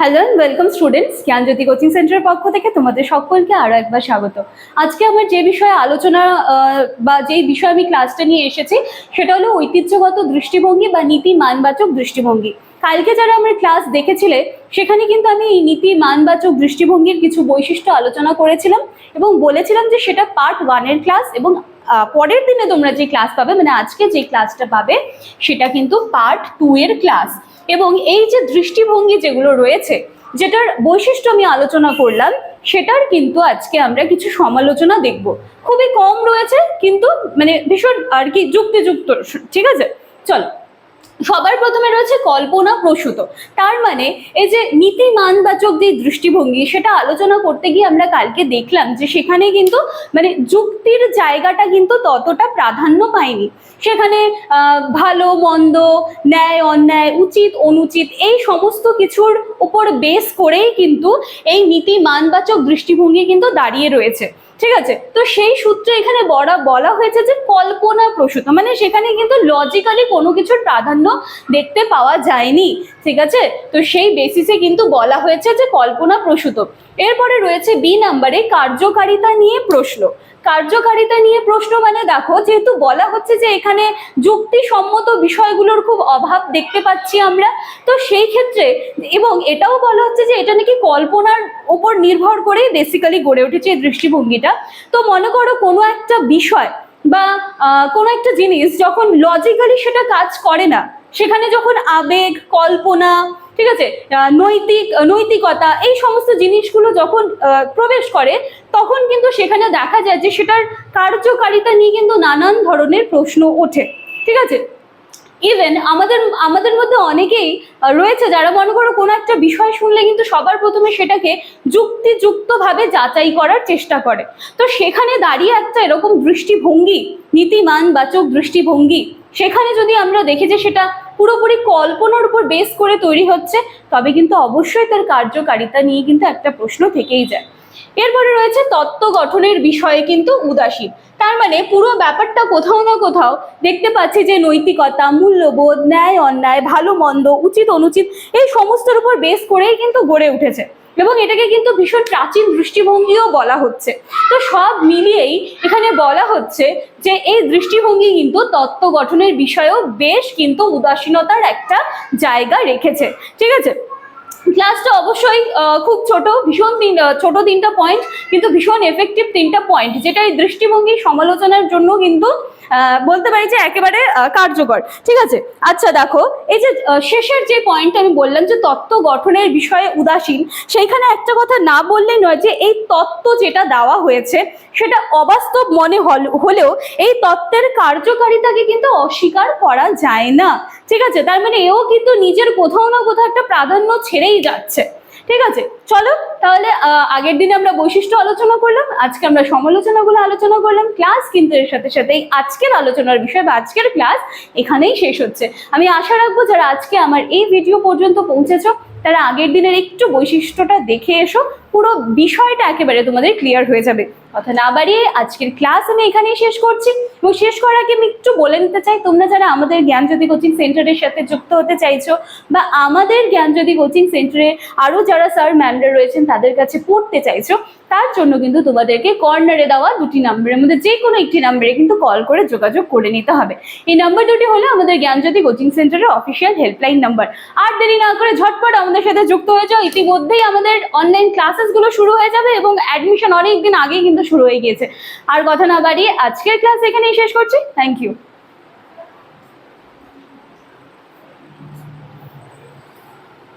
Hello and welcome students, Gyanjyoti coaching সেন্টারের পক্ষ থেকে তোমাদের সকলকে আরো একবার স্বাগত। আজকে আমার যে বিষয়ে আলোচনা বা যেই বিষয়ে আমি ক্লাসটা নিয়ে এসেছি সেটা হলো ঐতিহ্যগত দৃষ্টিভঙ্গি বা নীতি মানবাচক দৃষ্টিভঙ্গি। কালকে যারা আমার ক্লাস দেখেছিলে সেখানে কিন্তু আমি এই নীতি মানবাচক দৃষ্টিভঙ্গির কিছু বৈশিষ্ট্য আলোচনা করেছিলাম এবং বলেছিলাম যে সেটা পার্ট 1 এর ক্লাস এবং পরের দিনে তোমরা যে ক্লাস পাবে, মানে আজকে যে ক্লাসটা পাবে সেটা কিন্তু পার্ট 2 এর ক্লাস। এবং এই যে দৃষ্টিভঙ্গি যেগুলো রয়েছে, যেটার বৈশিষ্ট্য আমি আলোচনা করলাম, সেটার কিন্তু আজকে আমরা কিছু সমালোচনা দেখব। খুবই কম রয়েছে কিন্তু মানে ভীষণ আর কি যুক্তিযুক্ত, ঠিক আছে? চলো, সবার প্রথমে রয়েছে কল্পনা প্রসূত। তার মানে এই যে নীতি মানবাচক যে দৃষ্টিভঙ্গি সেটা আলোচনা করতে গিয়ে আমরা কালকে দেখলাম যে সেখানে কিন্তু মানে যুক্তির জায়গাটা কিন্তু ততটা প্রাধান্য পায়নি। সেখানে ভালো মন্দ, ন্যায় অন্যায়, উচিত অনুচিত এই সমস্ত কিছুর উপর বেস করেই কিন্তু এই নীতি মানবাচক দৃষ্টিভঙ্গি কিন্তু দাঁড়িয়ে রয়েছে, ঠিক আছে? তো সেই সূত্রে এখানে বলা হয়েছে যে কল্পনা প্রসূত, মানে সেখানে কিন্তু লজিক্যালি কোনো কিছুর প্রাধান্য দেখতে পাওয়া যায়নি, ঠিক আছে? তো সেই বেসিসে কিন্তু বলা হয়েছে যে কল্পনা প্রসূত। এরপরে রয়েছে বি নাম্বারে কার্যকারিতা নিয়ে প্রশ্ন। কার্যকারিতা নিয়ে প্রশ্ন মানে দেখো, যেহেতু বলা হচ্ছে যে এখানে যুক্তিসম্মত বিষয়গুলোর খুব অভাব দেখতে পাচ্ছি আমরা, তো সেই ক্ষেত্রে এবং এটাও বলা হচ্ছে যে এটা নাকি কল্পনার উপর নির্ভর করেই বেসিক্যালি গড়ে উঠেছে এই দৃষ্টিভঙ্গিটা। তো মনে করো কোনো একটা বিষয় বা কোনো একটা জিনিস যখন লজিক্যালি সেটা কাজ করে না, সেখানে যখন আবেগ, কল্পনা, ঠিক আছে, নৈতিকতা এই সমস্ত জিনিসগুলো যখন প্রবেশ করে, তখন কিন্তু সেখানে দেখা যায় যে সেটার কার্যকারিতা নিয়ে কিন্তু নানান ধরনের প্রশ্ন ওঠে, ঠিক আছে? ইভেন আমাদের মধ্যে অনেকেই রয়েছে যারা মনে করো কোনো একটা বিষয় শুনলে কিন্তু সবার প্রথমে সেটাকে যুক্তিযুক্তভাবে যাচাই করার চেষ্টা করে। তো সেখানে দাঁড়িয়ে একটা এরকম দৃষ্টিভঙ্গি, নীতিমানবাচক দৃষ্টিভঙ্গি, সেখানে যদি আমরা দেখি যে সেটা পুরোপুরি কল্পনার উপর বেস করে তৈরি হচ্ছে, তবে কিন্তু অবশ্যই তার কার্যকারিতা নিয়ে কিন্তু একটা প্রশ্ন থেকেই যায়। এরপরে রয়েছে তত্ত্ব গঠনের বিষয়ে কিন্তু উদাসীন। তার মানে পুরো ব্যাপারটা কোথাও না কোথাও দেখতে পাচ্ছি যে নৈতিকতা, মূল্যবোধ, ন্যায় অন্যায়, ভালো মন্দ, উচিত অনুচিত এই সমস্তের উপর বেস করেই কিন্তু গড়ে উঠেছে এবং এটাকে কিন্তু ভীষণ প্রাচীন দৃষ্টিভঙ্গিও বলা হচ্ছে। তো সব মিলিয়েই এখানে বলা হচ্ছে যে এই দৃষ্টিভঙ্গি কিন্তু তত্ত্ব গঠনের বিষয়েও বেশ কিন্তু উদাসীনতার একটা জায়গা রেখেছে, ঠিক আছে? ক্লাসটা অবশ্যই খুব ছোট, ভীষণ ছোট 3টা পয়েন্ট, কিন্তু ভীষণ এফেক্টিভ 3টা পয়েন্ট, যেটা এই দৃষ্টিভঙ্গি সমালোচনার জন্য কিন্তু বলতে পারি যে একেবারে কার্যকর, ঠিক আছে? আচ্ছা দেখো, এই যে শেষের যে পয়েন্ট আমি বললাম যে তত্ত্ব গঠনের বিষয়ে উদাসীন, সেইখানে একটা কথা না বললেই নয় যে এই তত্ত্ব যেটা দেওয়া হয়েছে সেটা অবাস্তব মনে হলেও এই তত্ত্বের কার্যকারিতাকে কিন্তু অস্বীকার করা যায় না, ঠিক আছে? তার মানে এও কিন্তু নিজের কোথাও না কোথাও একটা প্রাধান্য ছেড়েই যাচ্ছে, ঠিক আছে? চলো তাহলে আগের দিনে আমরা বৈশিষ্ট্য আলোচনা করলাম, আজকে আমরা সমালোচনাগুলো আলোচনা করলাম। ক্লাস কিন্তু এর সাথে সাথেই আজকের আলোচনার বিষয় বা আজকের ক্লাস এখানেই শেষ হচ্ছে। আমি আশা রাখবো যারা আজকে আমার এই ভিডিও পর্যন্ত পৌঁছেছো তারা আগের দিনের একটু বৈশিষ্ট্যটা দেখে এসো, পুরো বিষয়টা একেবারে তোমাদের ক্লিয়ার হয়ে যাবে। কথা না বাড়িয়ে আজকের ক্লাস আমি এখানেই শেষ করছি এবং শেষ করার আগে আমি একটু বলে নিতে চাই, তোমরা যারা আমাদের জ্ঞানজ্যোতি কোচিং সেন্টারের সাথে যুক্ত হতে চাইছো বা আমাদের জ্ঞানজ্যোতি কোচিং সেন্টারে আরো যারা স্যার ম্যামরা রয়েছেন তাদের কাছে পড়তে চাইছো, তার জন্য কিন্তু তোমাদেরকে কর্নারে দেওয়া 2টি নাম্বারের মধ্যে যে কোনো একটি নাম্বারে কিন্তু কল করে যোগাযোগ করে নিতে হবে। এই নাম্বার দুটি হলো আমাদের জ্ঞানজ্যোতি কোচিং সেন্টারের অফিসিয়াল হেল্পলাইন নাম্বার। আর দেরি না করে ঝটপট আমাদের সাথে যুক্ত হয়ে যাও। ইতিমধ্যেই আমাদের অনলাইন ক্লাসেস গুলো শুরু হয়ে যাবে এবং অ্যাডমিশন অনেকদিন আগেই কিন্তু শুরু হয়ে গিয়েছে। আর কথা না বাড়িয়ে আজকের ক্লাস এখানেই শেষ করছি। Thank you.